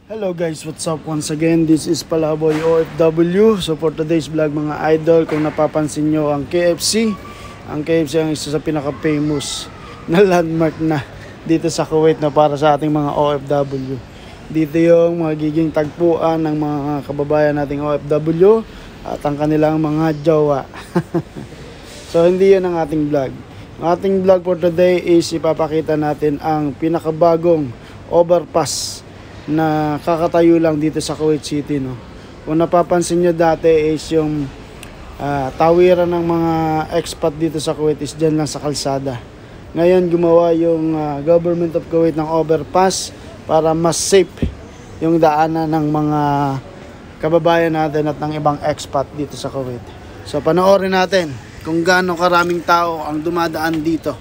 Hello guys, what's up once again? This is Palaboy OFW. So for today's vlog mga idol, kung napapansin nyo ang KFC ang isa sa pinaka-famous na landmark na dito sa Kuwait na para sa ating mga OFW. Dito yung magiging tagpuan ng mga kababayan nating OFW at ang kanilang mga jowa. So hindi yan ang ating vlog. Ang ating vlog for today is ipapakita natin ang pinakabagong overpass na kakatayo lang dito sa Kuwait City, no. Kung napapansin nyo dati is yung tawiran ng mga expat dito sa Kuwait is dyan lang sa kalsada. Ngayon gumawa yung government of Kuwait ng overpass para mas safe yung daanan ng mga kababayan natin at ng ibang expat dito sa Kuwait. So panoorin natin kung gaano karaming tao ang dumadaan dito.